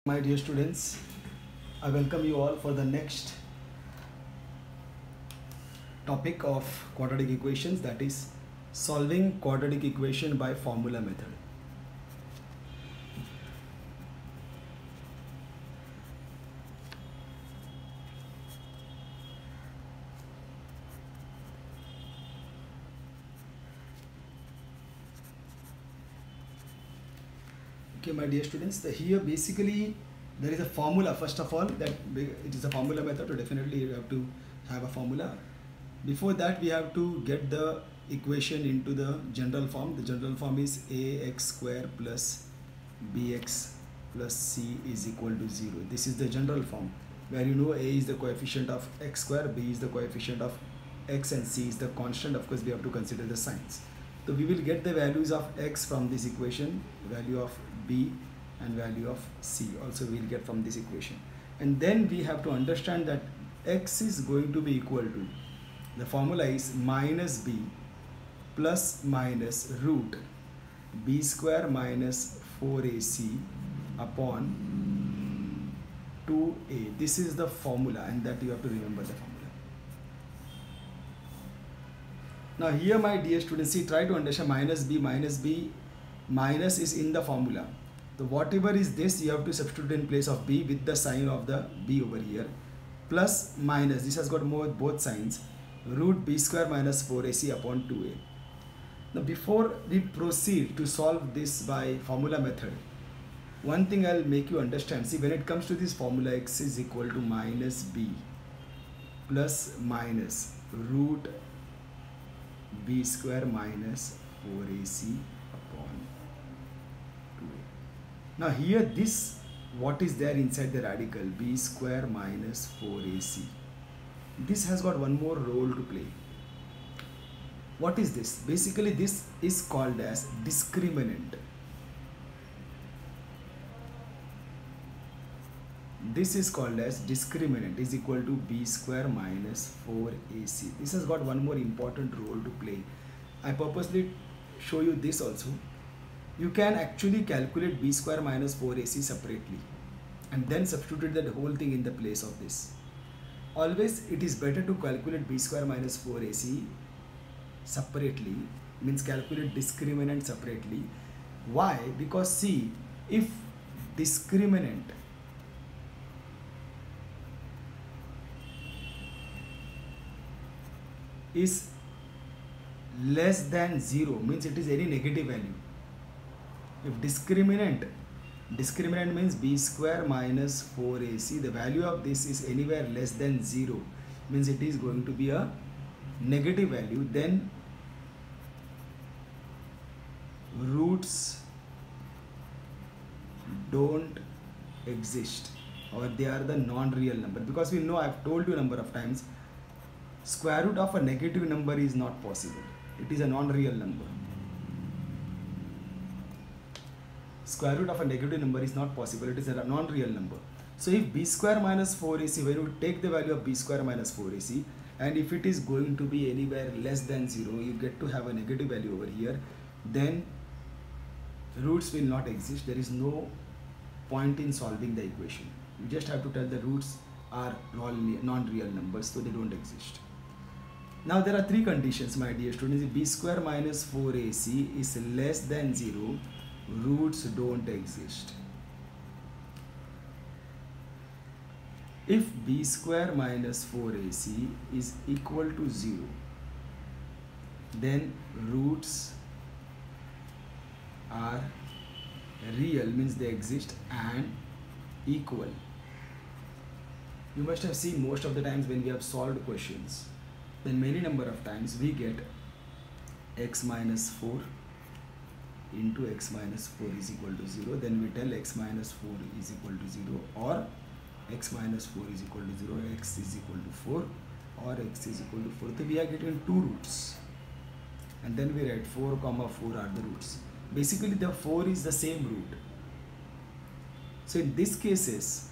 My dear students, I welcome you all for the next topic of quadratic equations, that is solving quadratic equation by formula method. Okay, my dear students, here basically there is a formula. First of all, that it is a formula method, so definitely you have to have a formula. Before that, we have to get the equation into the general form. The general form is ax square plus bx plus c is equal to 0. This is the general form, where you know a is the coefficient of x square, b is the coefficient of x, and c is the constant. Of course, we have to consider the signs. So we will get the values of x from this equation, value of b and value of c also we will get from this equation. And then we have to understand that x is going to be equal to, the formula is minus b plus minus root b square minus 4ac upon 2a. This is the formula, and that you have to remember the formula. Now here, my dear students, see, try to understand minus b, minus is in the formula. So whatever is this, you have to substitute in place of b with the sign of the b over here. Plus minus, this has got both signs, root b square minus 4ac upon 2a. Now before we proceed to solve this by formula method, one thing I'll make you understand. See, when it comes to this formula, x is equal to minus b plus minus root b square minus 4ac upon 2a. Now here, this, what is there inside the radical, b square minus 4ac, this has got one more role to play. What is this? Basically this is called as discriminant. This is called as discriminant, is equal to b square minus 4ac. This has got one more important role to play. I purposely show you this also. You can actually calculate b square minus 4ac separately and then substitute that whole thing in the place of this. Always it is better to calculate b square minus 4ac separately, means calculate discriminant separately. Why? Because see, if discriminant is less than 0, means it is any negative value. If discriminant means b square minus 4ac, the value of this is anywhere less than 0, means it is going to be a negative value, then roots don't exist, or they are the non-real number. Because we know, I've told you a number of times, square root of a negative number is not possible. It is a non-real number. Square root of a negative number is not possible. It is a non-real number. So if b square minus 4ac, when you take the value of b square minus 4ac, and if it is going to be anywhere less than 0, you get to have a negative value over here, then roots will not exist. There is no point in solving the equation. You just have to tell the roots are non-real numbers, so they don't exist. Now there are three conditions, my dear students. If b square minus 4ac is less than 0, roots don't exist. If b square minus 4ac is equal to 0, then roots are real, means they exist, and equal. You must have seen most of the times when we have solved questions, then many number of times we get x minus 4 into x minus 4 is equal to 0. Then we tell x minus 4 is equal to 0, or x minus 4 is equal to 0, x is equal to 4, or x is equal to 4. So we are getting two roots, and then we write 4 comma 4 are the roots. Basically the 4 is the same root. So in these cases,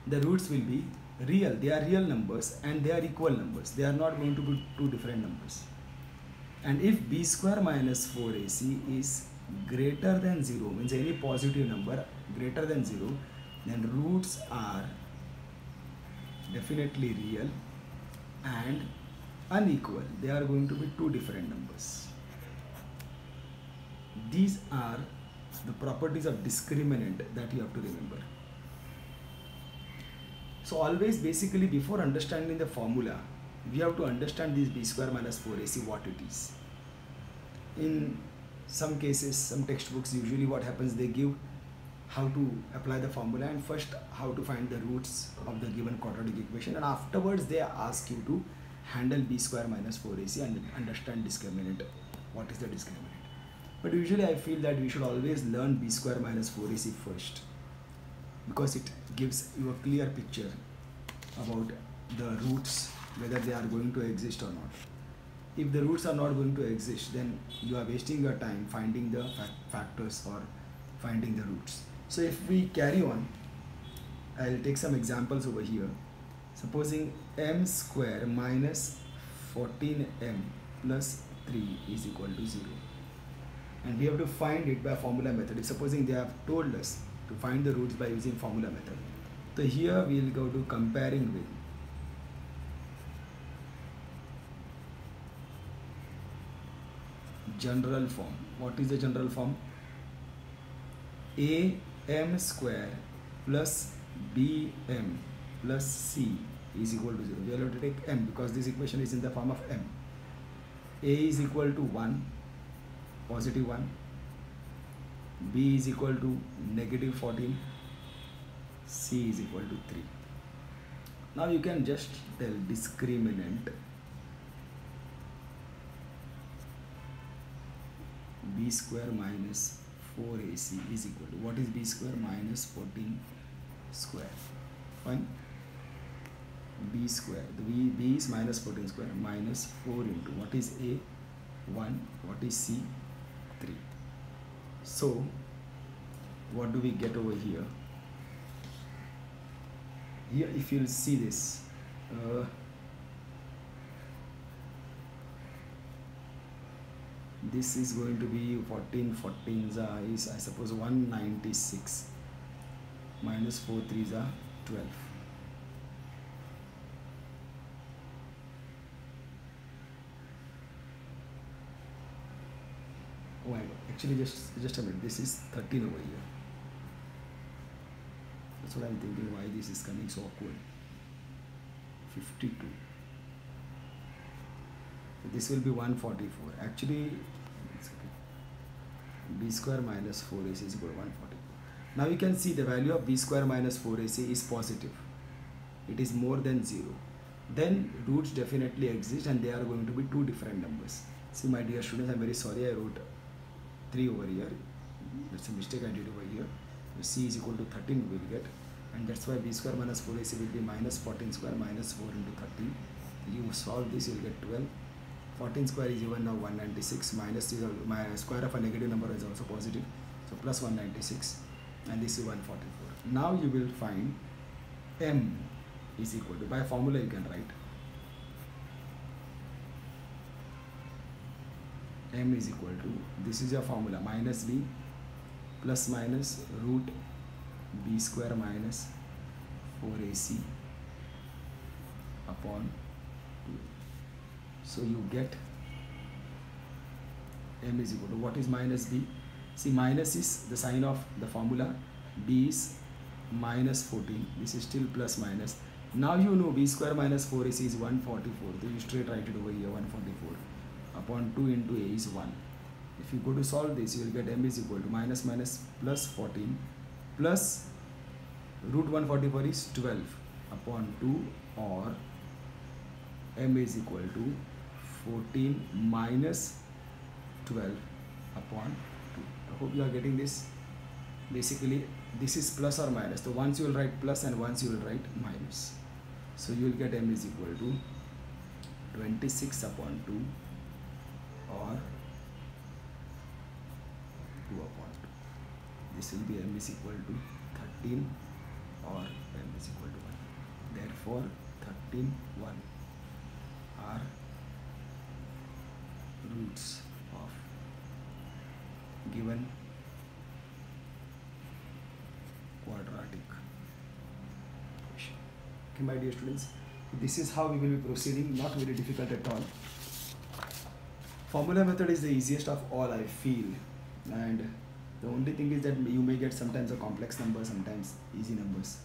the roots will be real. They are real numbers and they are equal numbers. They are not going to be two different numbers. And if b square minus 4ac is greater than 0, means any positive number, greater than 0, then roots are definitely real and unequal. They are going to be two different numbers. These are the properties of discriminant that you have to remember. So always, basically, before understanding the formula, we have to understand this b square minus 4ac, what it is. In some cases, some textbooks, usually what happens, they give how to apply the formula and first how to find the roots of the given quadratic equation, and afterwards they ask you to handle b square minus 4ac and understand discriminant. What is the discriminant? But usually I feel that we should always learn b square minus 4ac first, because it gives you a clear picture about the roots, whether they are going to exist or not. If the roots are not going to exist, then you are wasting your time finding the factors or finding the roots. So if we carry on, I'll take some examples over here. Supposing m square minus 14m plus 3 is equal to 0. And we have to find it by formula method. Supposing they have told us to find the roots by using formula method. So here we will go to comparing with general form. What is the general form? am square plus bm plus c is equal to 0. We are going to take m because this equation is in the form of m. A is equal to 1, positive 1. B is equal to negative 14. C is equal to 3. Now you can just tell discriminant b square minus 4ac is equal to, what is b square? Minus 14 square. Fine. B square, the b is minus 14 square, minus 4 into, what is a? 1, what is c? 3. So what do we get over here? Here if you will see this, this is going to be 14 14s is, I suppose, 196, minus 4 3s are 12. Oh my god, actually just a minute, this is 13 over here. That's what I'm thinking, why this is coming so awkward. 52. This will be 144. Actually, it's okay. B square minus 4ac is equal to 144. Now you can see the value of b square minus 4ac is positive. It is more than 0. Then roots definitely exist and they are going to be two different numbers. See, my dear students, I'm very sorry I wrote 3 over here. That's a mistake I did over here. So c is equal to 13 we will get, and that's why b square minus 4ac will be minus 14 square minus 4 into 13. You solve this, you will get 12. 14 square is even now 196, minus is my square of a negative number is also positive, so plus 196, and this is 144. Now you will find m is equal to, by formula you can write m is equal to, this is your formula, minus b plus minus root b square minus 4ac upon 2. So you get m is equal to, what is minus b? See, minus is the sign of the formula, b is minus 14, this is still plus minus. Now you know b square minus 4ac is 144, so you straight write it over here, 144 upon 2 into a is 1. If you go to solve this, you will get m is equal to minus minus plus 14 plus root 144 is 12 upon 2, or m is equal to 14 minus 12 upon 2. I hope you are getting this. Basically, this is plus or minus. So once you will write plus and once you will write minus. So you will get m is equal to 26 upon 2 or 2 upon 2. This will be m is equal to 13 or m is equal to 1. Therefore, 13, 1 are roots of given Okay, my dear students, this is how we will be proceeding, not very difficult at all. Formula method is the easiest of all, I feel, and the only thing is that you may get sometimes a complex number, sometimes easy numbers.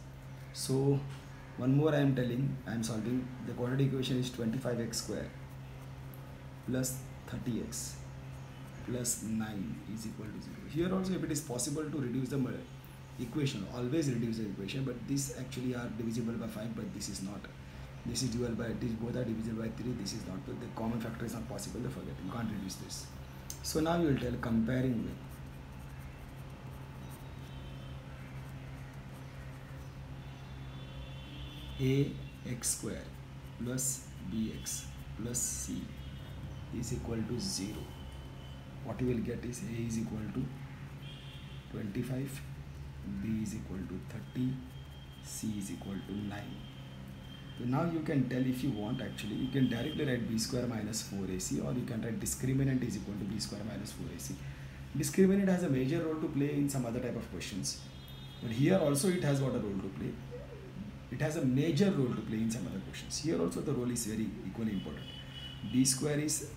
So one more I am telling, I am solving the quadratic equation is 25x square plus 30x plus 9 is equal to 0. Here also, if it is possible to reduce the equation, always reduce the equation, but these actually are divisible by 5, but this is not. This is divisible by, this both are divisible by 3, this is not. But the common factor is not possible, to forget, you can't reduce this. So now you will tell, comparing with ax square plus bx plus c is equal to 0. What you will get is a is equal to 25, b is equal to 30, c is equal to 9. So now you can tell, if you want, actually you can directly write b square minus 4ac, or you can write discriminant is equal to b square minus 4ac. Discriminant has a major role to play in some other type of questions, but here also it has got a role to play. It has a major role to play in some other questions. Here also the role is very equally important. B square is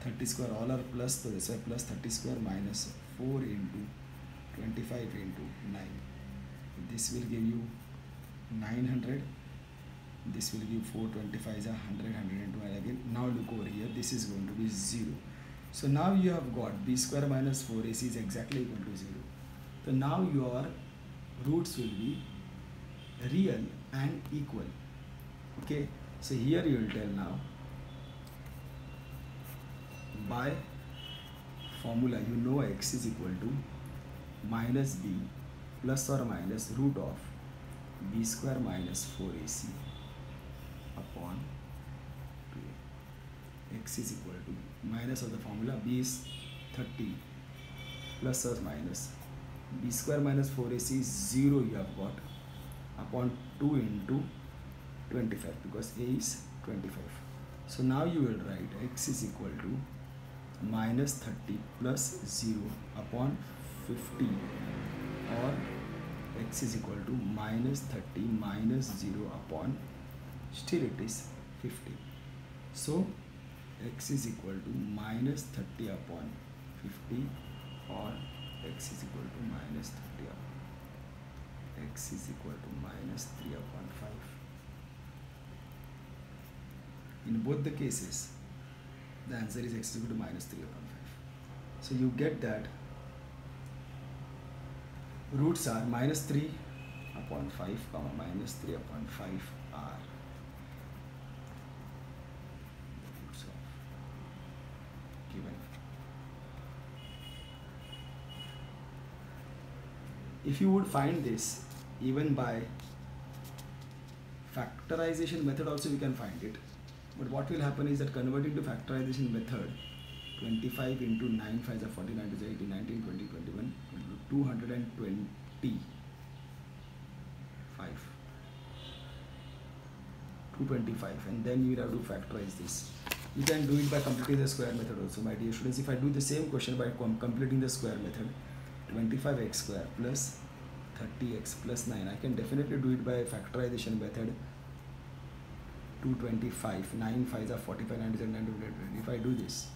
30 square all are plus, so that's why plus 30 square minus 4 into 25 into 9. This will give you 900. This will give 425 is 100, 102, and again now look over here, this is going to be 0. So now you have got b square minus 4ac is exactly equal to 0. So now your roots will be real and equal. Okay, so here you will tell now, by formula you know x is equal to minus b plus or minus root of b square minus 4ac upon 2a. X is equal to minus of the formula, b is 30 plus or minus b square minus 4ac is 0 you have got, upon 2 into 25, because a is 25. So now you will write x is equal to minus 30 plus 0 upon 50, or x is equal to minus 30 minus 0 upon, still it is 50. So x is equal to minus 30 upon 50, or x is equal to minus 30 upon, x is equal to minus 3 upon 5. In both the cases, the answer is x is equal to minus 3 upon 5. So you get that roots are minus 3 upon 5, comma minus 3 upon 5 are the roots of given. If you would find this even by factorization method also, we can find it. But what will happen is that converting to factorization method, 25 into 9 5 are 49 to 80, 19, 20, 21, 225. 225, and then you will have to factorize this. You can do it by completing the square method also, my dear students. If I do the same question by completing the square method, 25x square plus 30x plus 9, I can definitely do it by factorization method. 225, 9 5s are 45, 97, 920. If I do this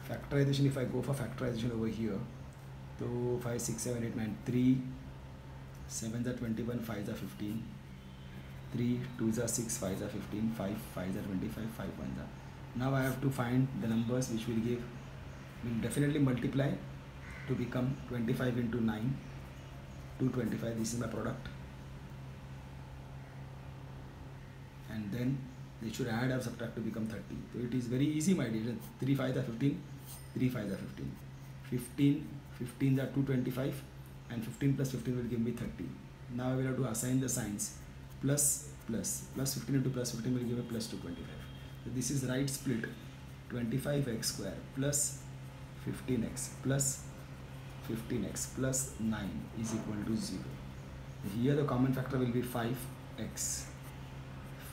factorization, if I go for factorization over here, so 5 6 7 8 9, 3 7s are 21, 5s are 15, 3 2s are 6, 5s are 15, 5 5s are 25, 5 1s are. Now I have to find the numbers which will give, will definitely multiply to become 25 into 9, 225. This is my product, and then they should add or subtract to become 30. So it is very easy, my dear. 3 5s are 15, 3 5s are 15, 15 15s are 225, and 15 plus 15 will give me 30. Now I will have to assign the signs. Plus 15 into plus 15 will give me plus 225. So this is right split. 25x square plus 15x plus 15x plus 9 is equal to 0. Here the common factor will be 5x.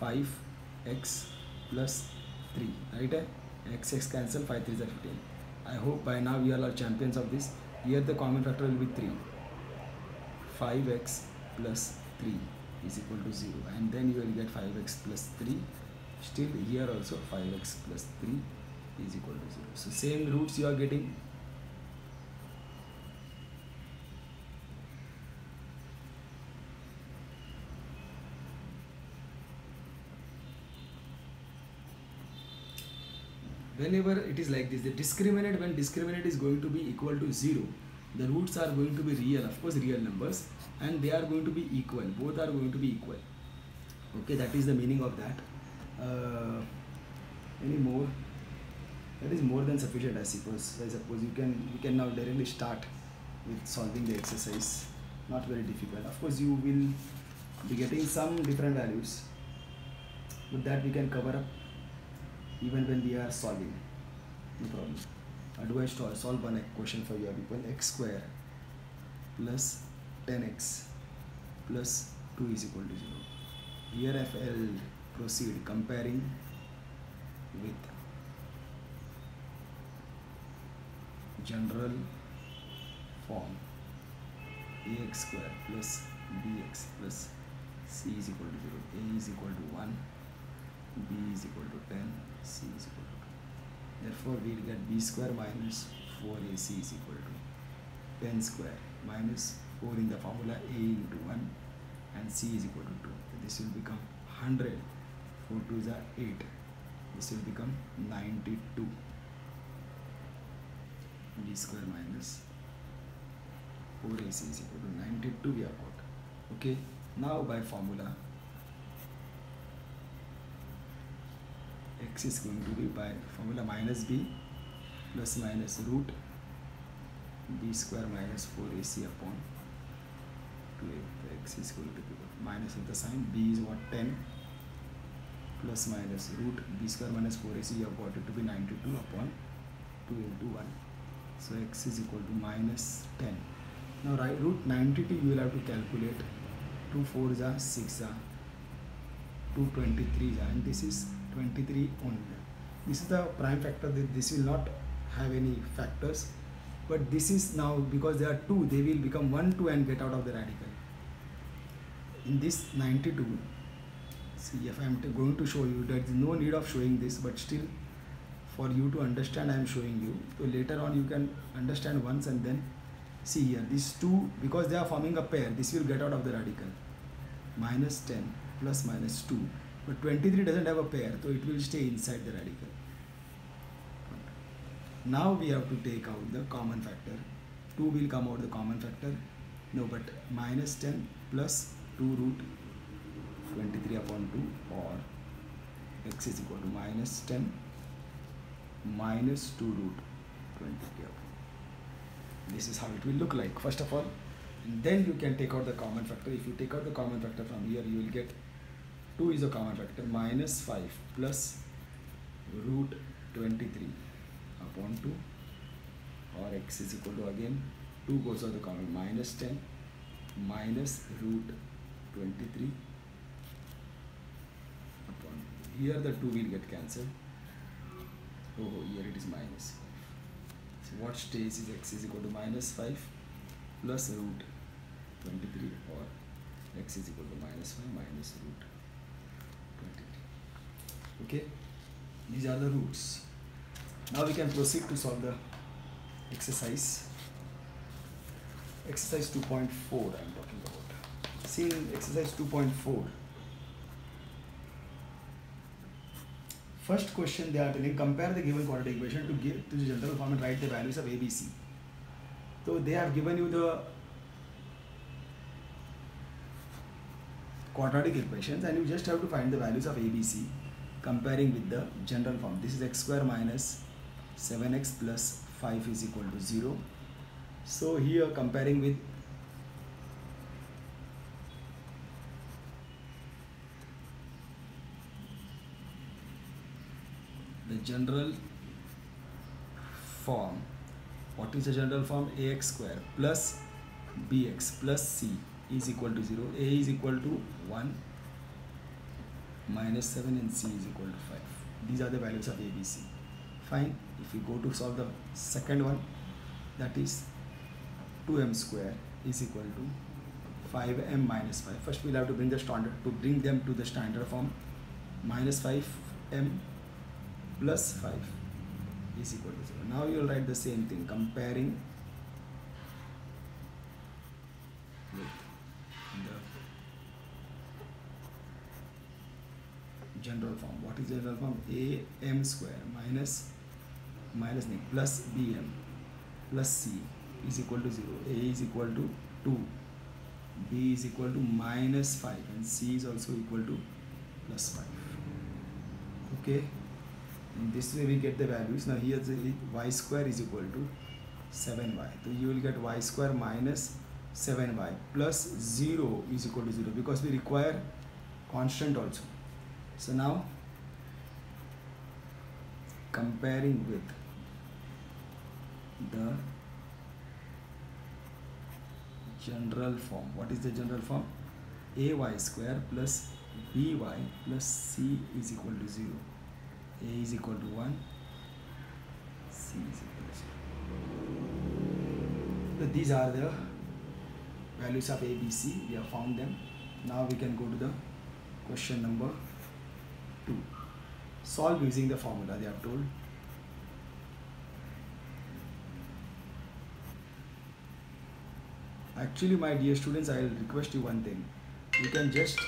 5x plus 3, right? X cancel, 5 3s are 15. I hope by now we all are champions of this. Here the common factor will be 3. 5x plus 3 is equal to 0, and then you will get 5x plus 3. Still here also 5x plus 3 is equal to 0. So same roots you are getting. Whenever it is like this, the discriminant, when discriminant is going to be equal to 0, the roots are going to be real, of course real numbers, and they are going to be equal, both are going to be equal. Okay, that is the meaning of that. Any more? That is more than sufficient, I suppose. I suppose we can now directly start with solving the exercise. Not very difficult. Of course you will be getting some different values, but that we can cover up even when we are solving. No problem. Advice to solve one equation for your people. X square plus 10x plus 2 is equal to 0. Here if I'll proceed comparing with general form, ax square plus bx plus c is equal to 0. A is equal to 1, b is equal to 10, c is equal to 2. Therefore we will get b square minus 4ac is equal to 10 square minus 4 in the formula, a into 1 and c is equal to 2. This will become 100. 4 2s are 8. This will become 92. B square minus 4ac is equal to 92 we have got. Okay, now by formula x is going to be by formula minus b plus minus root b square minus 4ac upon 2a. X is going to be minus with the sign. B is what, 10 plus minus root b square minus 4ac, you have got it to be 92 upon 2 into 1. So x is equal to minus 10. Now right, root 92 you will have to calculate. 2 4s are 6 are 2 23s are, and this is 23 only. This is the prime factor. This will not have any factors, but this is now, because there are 2, they will become 1 2 and get out of the radical. In this 92, see, if I am going to show you, there is no need of showing this, but still for you to understand I am showing you. So later on you can understand once, and then see here, these 2, because they are forming a pair, this will get out of the radical. Minus 10 plus minus 2, but 23 doesn't have a pair, so it will stay inside the radical. Now we have to take out the common factor. 2 will come out the common factor. No, but minus 10 plus 2 root 23 upon 2, or x is equal to minus 10 minus 2 root 23 upon. This is how it will look like, first of all. And then you can take out the common factor. If you take out the common factor from here, you will get 2 is a common factor, minus 5 plus root 23 upon 2, or x is equal to, again 2 goes out the common, minus 10 minus root 23 upon, here the 2 will get cancelled. Oh, here it is minus 5. So what stays is x is equal to minus 5 plus root 23, or x is equal to minus 5 minus root 23. Okay, these are the roots. Now we can proceed to solve the exercise. Exercise 2.4 I am talking about. See, in exercise 2.4, first question they are telling, compare the given quadratic equation to the general form and write the values of ABC. So they have given you the quadratic equations, and you just have to find the values of ABC comparing with the general form. This is x square minus 7x plus 5 is equal to 0. So here comparing with the general form. What is the general form? Ax square plus bx plus c is equal to 0. A is equal to 1 minus 7 and c is equal to 5. These are the values of ABC. Fine. If we go to solve the second one, that is 2m square is equal to 5m minus 5. First we'll have to bring them to the standard form. Minus 5m plus 5 is equal to 0. Now you'll write the same thing, comparing with the general form. What is general form? am square minus plus bm plus c is equal to 0. A is equal to 2, b is equal to minus 5, and c is also equal to plus 5. Okay, in this way we get the values. Now here the y square is equal to 7y. So you will get y square minus 7y plus 0 is equal to 0, because we require constant also. So now comparing with the general form. What is the general form? Ay square plus by plus c is equal to 0. A is equal to 1, c is equal to 0. So these are the values of a, b, c. We have found them. Now we can go to the question number 2. Solve using the formula they have told. Actually, my dear students, I will request you one thing. You can just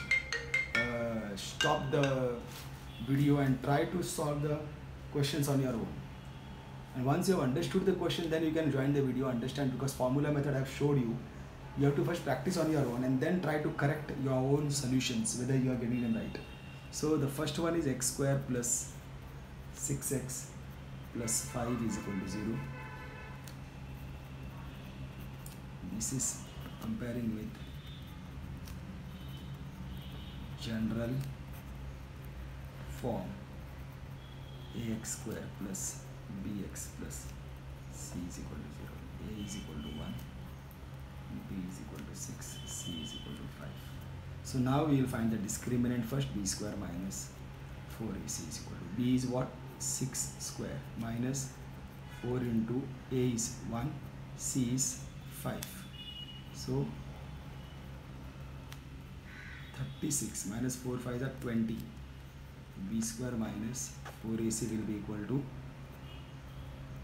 stop the video and try to solve the questions on your own. And once you have understood the question, then you can join the video, understand, because formula method I have showed you. You have to first practice on your own and then try to correct your own solutions, whether you are getting them right. So the first one is x square plus 6x plus 5 is equal to 0. This is comparing with general form ax square plus bx plus c is equal to 0. A is equal to 1, b is equal to 6, c is equal to 5. So now we will find the discriminant first. B square minus 4ac is equal to, b is what? 6 square minus 4 into a is 1, c is 5. So 36 minus 4 5 are 20. B square minus 4ac will be equal to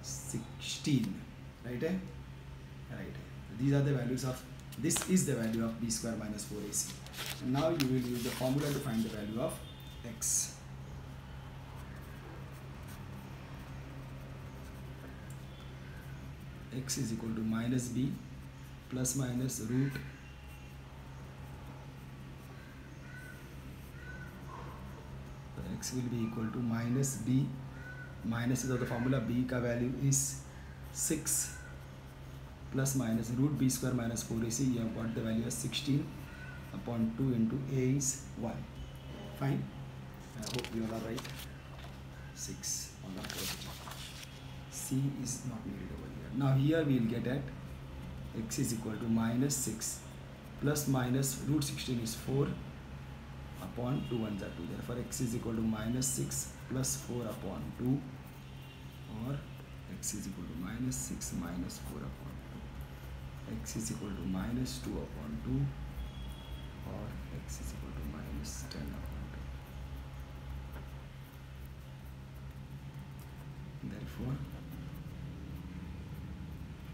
16. Right? Right. These are the values of, this is the value of b square minus 4ac. Now you will use the formula to find the value of x. X is equal to minus b plus minus root x will be equal to minus b. Minus is of the formula, b ka value is 6 plus minus root b square minus 4ac. You have got the value as 16 upon 2 into a is 1. Fine. I hope you all are right. 6 on the first. C is not needed over here. Now here we will get at x is equal to minus 6 plus minus root 16 is 4 upon 2 ones are 2. Therefore x is equal to minus 6 plus 4 upon 2, or x is equal to minus 6 minus 4 upon 2. X is equal to minus 2 upon 2, or x is equal to minus 10 upon 2. Therefore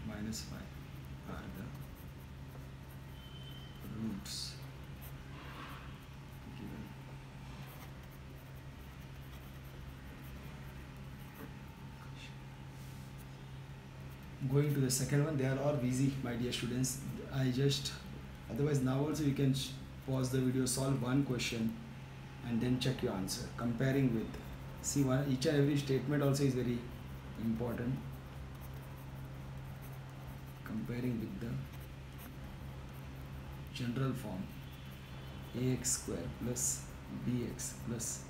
minus 5 are the roots given. Going to the second one, they are all easy, my dear students. Otherwise now also you can pause the video, solve one question and then check your answer. Comparing with, see, each and every statement also is very important. Comparing with the general form ax square plus bx plus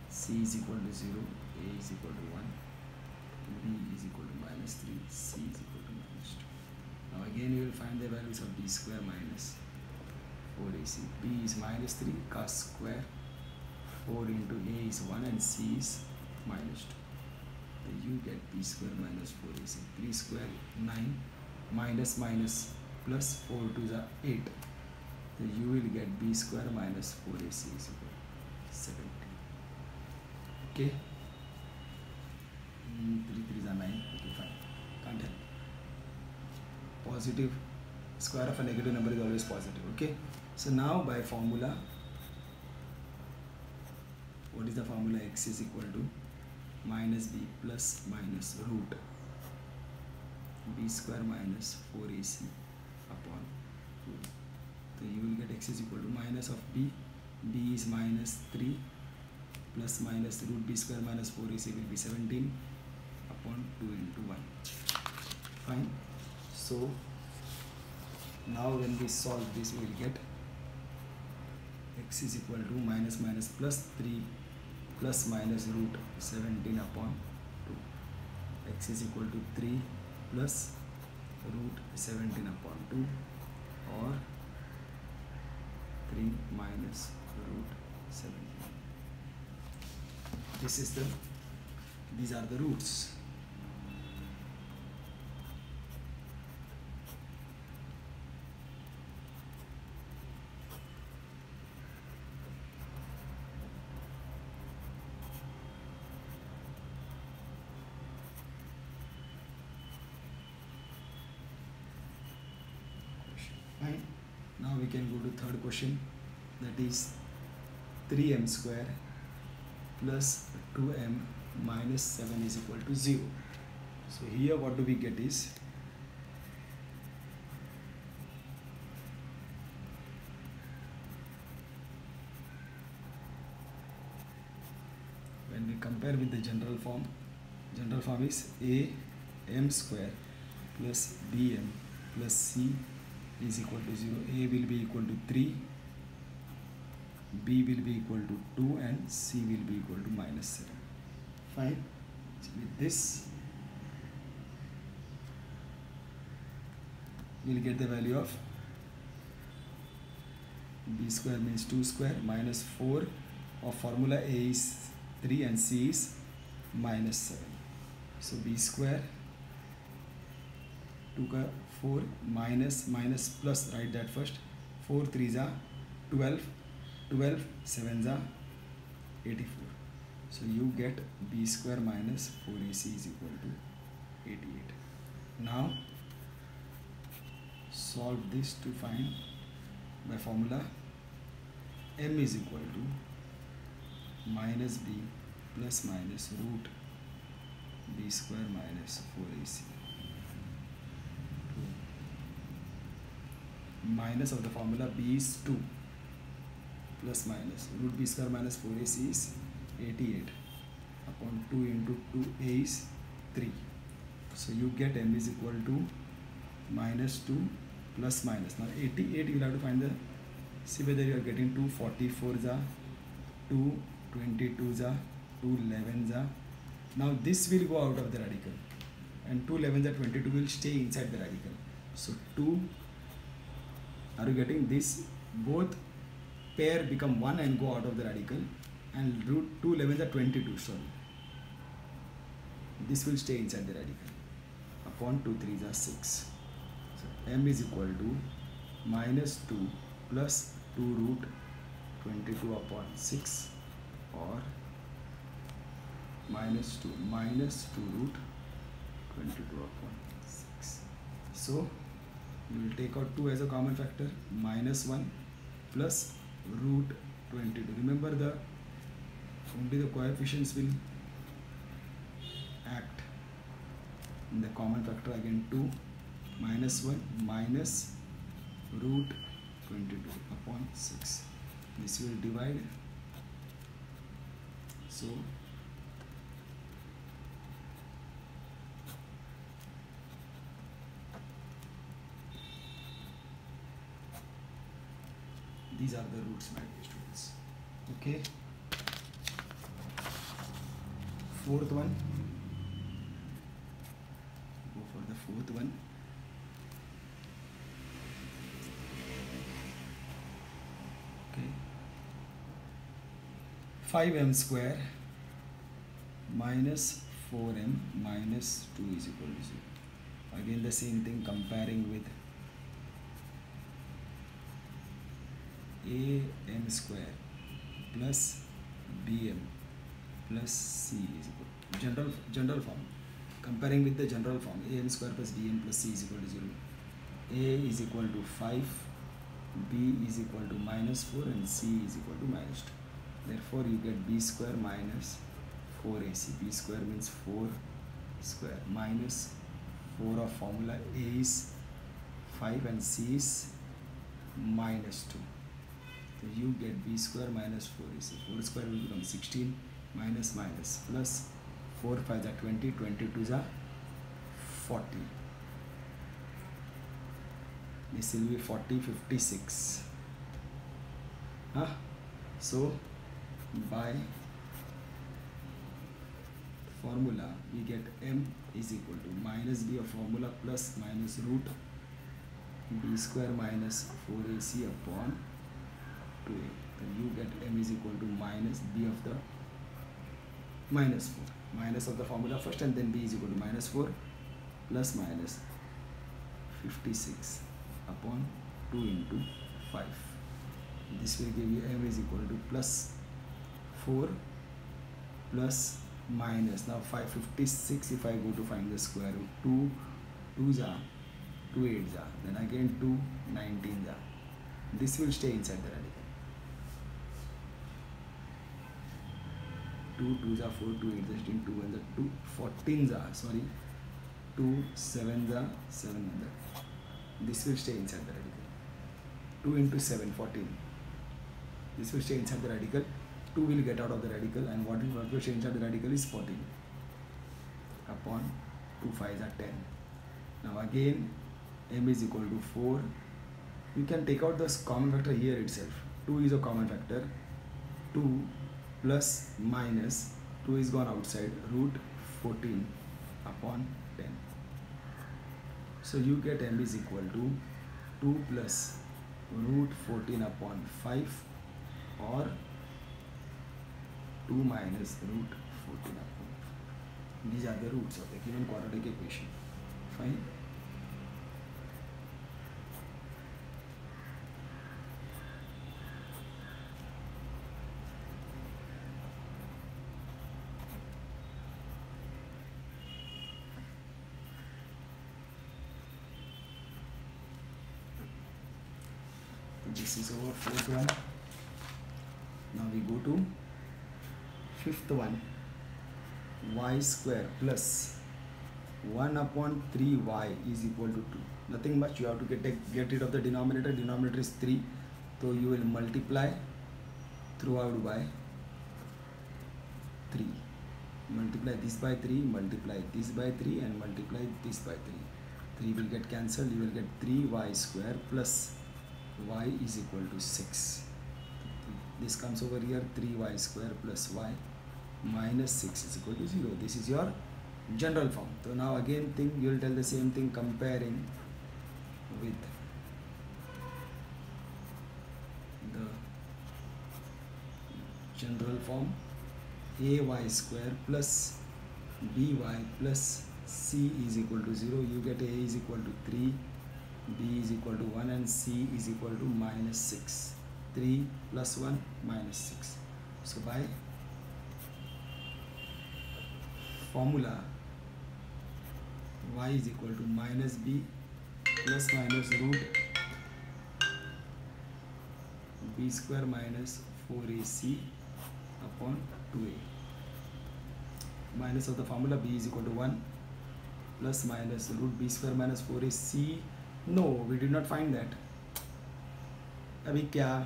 c is equal to 0, a is equal to 1, b is equal to minus 3, c is equal to minus 2. Now again you will find the values of b square minus 4ac. b is minus 3 cos square, 4 into a is 1 and c is minus 2. Then you get b square minus 4ac. 3 square 9 minus minus plus 4 2s are 8. So you will get b square minus 4ac is equal to 70. Okay. 3 3s are 9. Okay, fine. Can't help. Positive square of a negative number is always positive. Okay. So now by formula, what is the formula? X is equal to minus b plus minus root b square minus 4ac upon 2. So you will get x is equal to minus of b is minus 3 plus minus root b square minus 4ac will be 17 upon 2 into 1. Fine. So now when we solve this, we will get x is equal to minus minus plus 3 plus minus root 17 upon 2. X is equal to 3 plus root 17 upon 2, or 3 minus root 17. These are the roots. Fine. Now we can go to third question, that is 3m square plus 2m minus 7 is equal to 0. So here what do we get is when we compare with the general form is a m square plus bm plus c is equal to 0. A will be equal to 3, B will be equal to 2, and C will be equal to minus 7. Fine. So with this, we will get the value of B square means 2 square minus 4 of formula A is 3 and C is minus 7. So B square 2 का 4 minus plus, write that first. 4 3s are 12, 12 7s are 84. So you get b square minus 4ac is equal to 88. Now solve this to find by formula m is equal to minus b plus minus root b square minus 4ac. Minus of the formula b is 2 plus minus root b square minus 4ac is 88 upon 2 into 2a is 3. So you get m is equal to minus 2 plus minus. Now 88 you will have to find the, see whether you are getting 2 44s are 2 22s are 2 11s are. Now this will go out of the radical and 2 11s are 22 will stay inside the radical. So 2, are you getting this? Both pair become 1 and go out of the radical, and root 2 11s are 22, sorry. This will stay inside the radical upon 2 3s are 6. So m is equal to minus 2 plus 2 root 22 upon 6, or minus 2 root 22 upon 6. So we will take out 2 as a common factor, minus 1 plus root 22. Remember, only the coefficients will act in the common factor. Again 2 minus 1 minus root 22 upon 6. This will divide. So these are the roots, my dear students. Okay. Fourth one. Go for the fourth one. Okay. 5m square minus 4m minus 2 is equal to 0. Again the same thing, comparing with am square plus bm plus c is equal to general form. Comparing with the general form, am square plus bm plus c is equal to 0. A is equal to 5, b is equal to minus 4 and c is equal to minus 2. Therefore you get b square minus 4ac. b square means 4 square minus 4 of formula a is 5 and c is minus 2. So you get b square minus 4ac. 4 square will become 16 minus minus plus 4 5 are 20, 22 is 40. This will be 40, 56. So by formula we get m is equal to minus b of formula plus minus root b square minus 4ac upon 2a. Then you get m is equal to minus b of the minus 4. Minus of the formula first and then b is equal to minus 4 plus minus 56 upon 2 into 5. This will give you m is equal to plus 4 plus minus, now 556 if I go to find the square root, 2 2s are 2 8s are, then again 2 19s are. This will stay inside the radical. 2 2s are 4, 2 8s are 16, 2 1s are 2 14s are, sorry, 2 7s are 7 1s are. This will stay inside the radical. 2 into 7, 14. This will stay inside the radical. 2 will get out of the radical, and what will stay inside the radical is 14 upon 2 5s are 10. Now again m is equal to 4. You can take out this common factor here itself. 2 is a common factor. 2 plus minus 2 is gone outside, root 14 upon 10. So you get m is equal to 2 plus root 14 upon 5 or 2 minus root 14 upon 5. These are the roots of the given quadratic equation. Fine. This is our fourth one. Now we go to fifth one. Y square plus 1 upon 3y is equal to 2. Nothing much. You have to get rid of the denominator. Denominator is 3. So you will multiply throughout by 3. Multiply this by 3, multiply this by 3 and multiply this by 3. 3 will get cancelled. You will get 3y square plus y is equal to 6. This comes over here, 3y square plus y minus 6 is equal to 0. This is your general form. So now again you will tell the same thing comparing with the general form. Ay square plus by plus c is equal to 0. You get a is equal to 3, b is equal to 1 and c is equal to minus 6. 3 plus 1 minus 6. So by formula y is equal to minus b plus minus root b square minus 4ac upon 2a. Minus of the formula b is equal to 1 plus minus root b square minus 4ac. No, we did not find that. Abhi kya?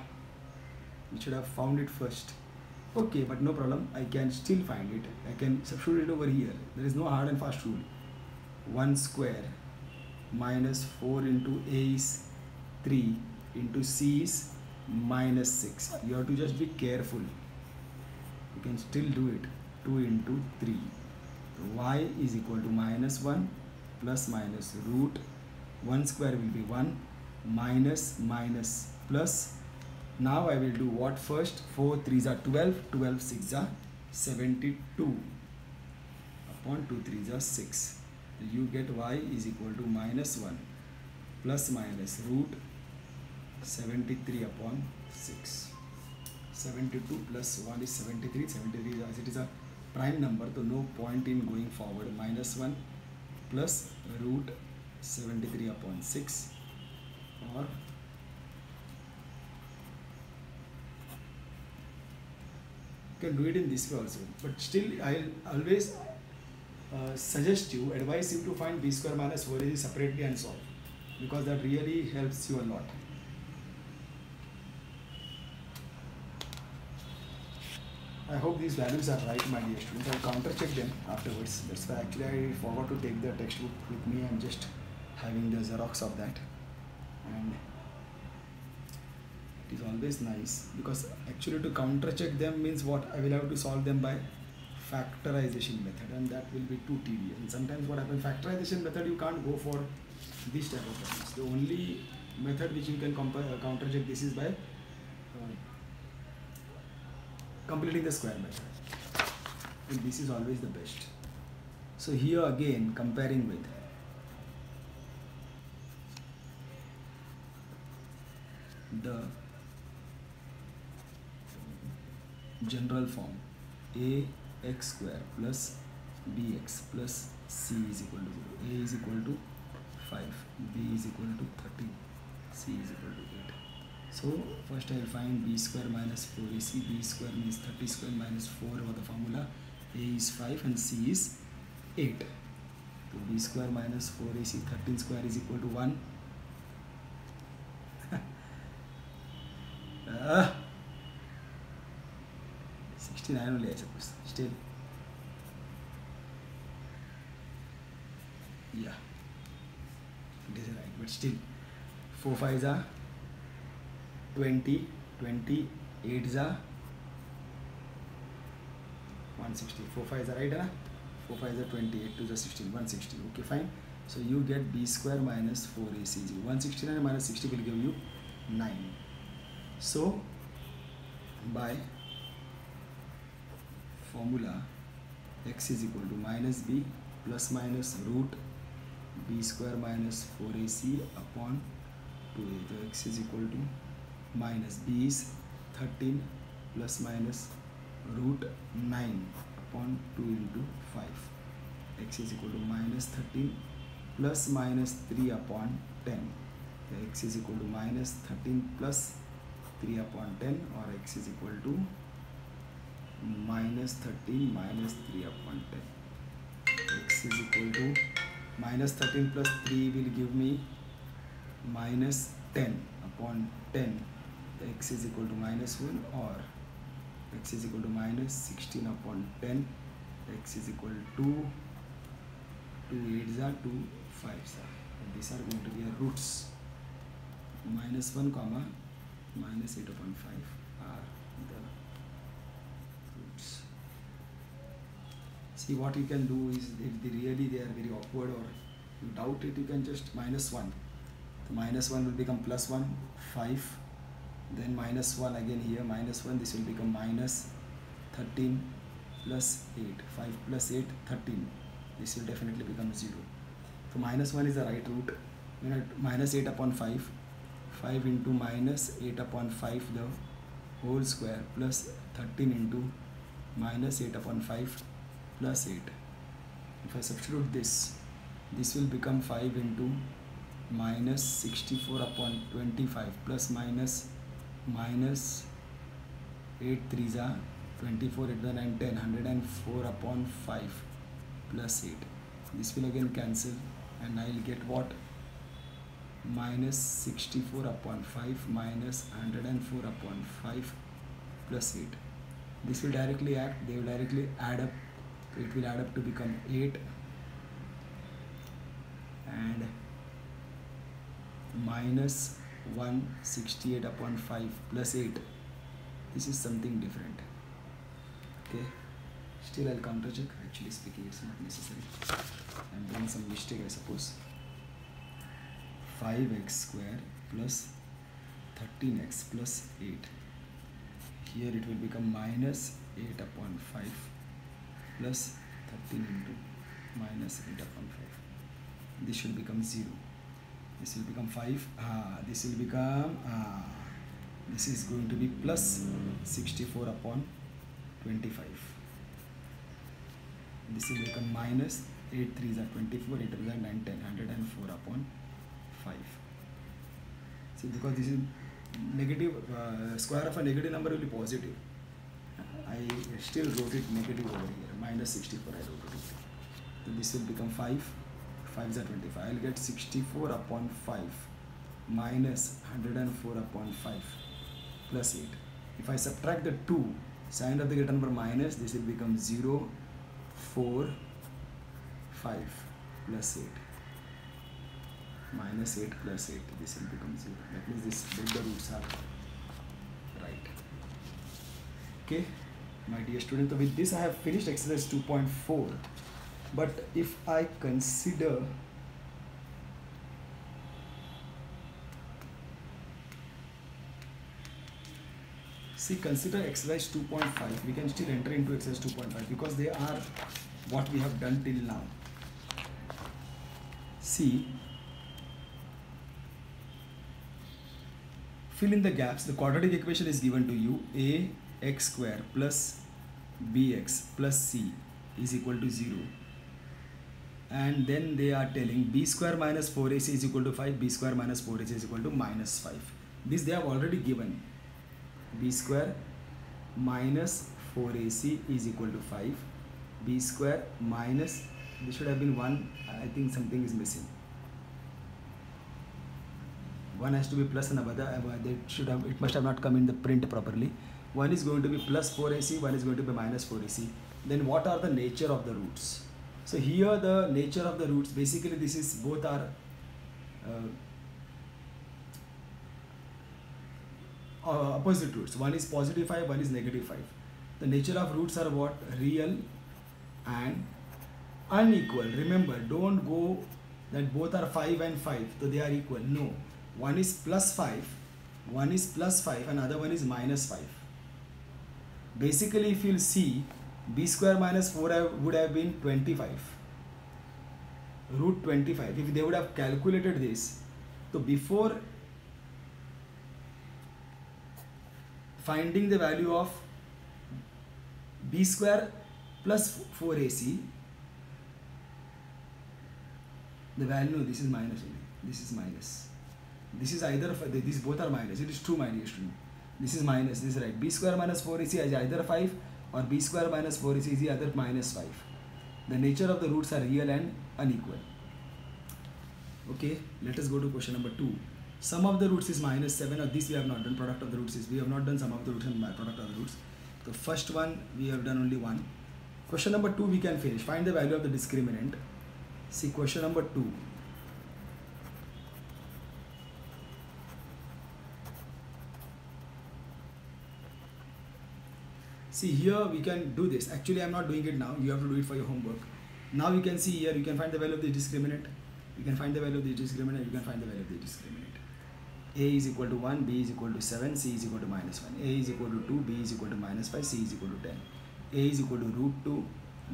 We should have found it first. Okay, but no problem. I can still find it. I can substitute it over here. There is no hard and fast rule. 1 square minus 4 into a is 3 into c is minus 6. You have to just be careful. You can still do it. 2 into 3. Y is equal to minus 1 plus minus root 1 square will be 1 minus minus plus. Now I will do what first? 4 3s are 12, 12 6s are 72 upon 2 3s are 6. You get y is equal to minus 1 plus minus root 73 upon 6. 72 plus 1 is 73. 73 as it is a prime number, so no point in going forward. Minus 1 plus root 73 upon 6, or you can do it in this way also, but still I'll always suggest you, advise you to find b square minus 4ac separately and solve, because that really helps you a lot. I hope these values are right, my dear students. I'll counter check them afterwards. That's why actually I forgot to take the textbook with me. I'm just having the Xerox of that, and it is always nice, because actually to counter check them means what? I will have to solve them by factorization method, and that will be too tedious. And sometimes what happens, factorization method you can't go for this type of problems. The only method which you can counter check this is by completing the square method, and this is always the best. So here again, comparing with the general form, ax square plus bx plus c is equal to 0. A is equal to 5, b is equal to 13, c is equal to 8. So first I will find b square minus 4ac. b square means 30 square minus 4 over the formula. A is 5 and c is 8. So b square minus 4ac, 13 square is equal to 1. 69 only, I suppose. Still, yeah, it is right, but still 4 5s are 20, 28s are 160. 4 5s are right, 4 5s are 28, 2s are 16, 160. Okay, fine. So you get b square minus 4ac. 169 minus 60 will give you 9. So by formula, x is equal to minus b plus minus root b square minus 4ac upon 2a. So x is equal to minus b is 13 plus minus root 9 upon 2 into 5. X is equal to minus 13 plus minus 3 upon 10. So x is equal to minus 13 plus 3 upon 10, or x is equal to minus 13 minus 3 upon 10. X is equal to minus 13 plus 3 will give me minus 10 upon 10. X is equal to minus 1, or x is equal to minus 16 upon 10. X is equal to 2 8s are 2 5s are. And these are going to be our roots. Minus 1 comma minus 8 upon 5 are the roots. See, what you can do is, if they are very awkward or you doubt it, you can just minus 1. So minus 1 will become plus 1, 5. Then minus 1 again here, minus 1, this will become minus 13 plus 8. 5 plus 8, 13. This will definitely become 0. So minus 1 is the right root. Then minus 8 upon 5. 5 into minus 8 upon 5 the whole square plus 13 into minus 8 upon 5 plus 8. If I substitute this will become 5 into minus 64 upon 25 plus minus 8 3s are 24, 8 9 10, 104 upon 5 plus 8. This will again cancel, and I will get what? Minus 64 upon 5 minus 104 upon 5 plus 8. This will directly act, they will directly add up. It will add up to become 8, and minus 168 upon 5 plus 8. This is something different. Okay, still I'll counter check. Actually speaking, it's not necessary. I'm doing some mistake, I suppose. 5x square plus 13x plus 8. Here it will become minus 8 upon 5 plus 13 into minus 8 upon 5. This should become 0. This will become 5. This will become This is going to be plus 64 upon 25. This will become minus 8 3s are 24, 8 3s are 9, 10, 104 upon 5. See, because this is negative, square of a negative number will be positive. I still wrote it negative over here, minus 64 I wrote it. So this will become 5, 5s are 25. I will get 64 upon 5 minus 104 upon 5 plus 8. If I subtract the 2, sign of the greater number minus, this will become 0, 4, 5 plus 8. Minus 8 plus 8, this will become 0. That means this, both the roots are right. Okay, my dear student, so with this I have finished exercise 2.4. But if I consider consider exercise 2.5, we can still enter into exercise 2.5 because they are what we have done till now. See, fill in the gaps. The quadratic equation is given to you. Ax square plus bx plus c is equal to 0. And then they are telling b square minus 4ac is equal to 5, b square minus 4ac is equal to minus 5. This they have already given. B square minus 4ac is equal to 5. B square minus, this should have been 1. I think something is missing. One has to be plus another. It must have not come in the print properly. One is going to be plus 4ac, one is going to be minus 4ac. Then what are the nature of the roots? So here the nature of the roots, basically this is both are opposite roots. One is positive 5, one is negative 5. The nature of roots are what? Real and unequal. Remember, don't go that both are 5 and 5, so they are equal. No, one is plus 5, one is plus 5, and other one is minus 5. Basically, if you'll see, b square minus 4 would have been 25, root 25. If they would have calculated this, so before finding the value of b square plus 4ac, the value, no, this is minus only, this is minus. This is either, these both are minus, it is true, my dear student. This is minus, this is right. B square minus 4ac is either 5 or b square minus 4ac is the other minus 5. The nature of the roots are real and unequal. Okay, let us go to question number 2. Sum of the roots is minus 7, or this we have not done. Product of the roots is, we have not done sum of the roots and product of the roots. The first one we have done only one. Question number 2 we can finish. Find the value of the discriminant. See question number 2. See here we can do this. Actually I am not doing it now. You have to do it for your homework. Now you can see here, you can find the value of the discriminant. You can find the value of the discriminant. You can find the value of the discriminant. A is equal to 1, B is equal to 7, C is equal to minus 1. A is equal to 2, B is equal to minus 5, C is equal to 10. A is equal to root 2,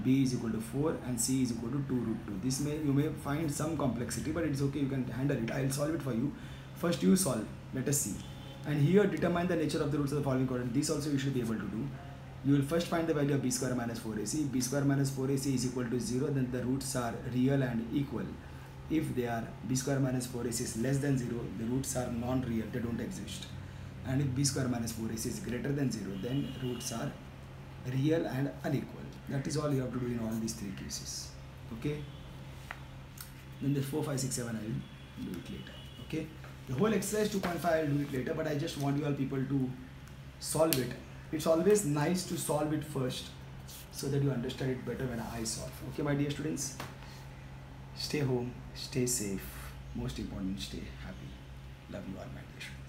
B is equal to 4, and C is equal to 2 root 2. This you may find some complexity, but it's okay, you can handle it. I'll solve it for you. First you solve, let us see. And here determine the nature of the roots of the following quadrant. This also you should be able to do. You will first find the value of b square minus 4ac. B square minus 4ac is equal to 0, then the roots are real and equal. If they are b square minus 4ac is less than 0, the roots are non-real, they don't exist. And if b square minus 4ac is greater than 0, then roots are real and unequal. That is all you have to do in all these 3 cases. Okay? Then the 4, 5, 6, 7 I will do it later. Okay? The whole exercise 2.5 I will do it later, but I just want you all people to solve it. It's always nice to solve it first so that you understand it better when I solve. Okay, my dear students? Stay home, stay safe. Most important, stay happy. Love you all, my dear students.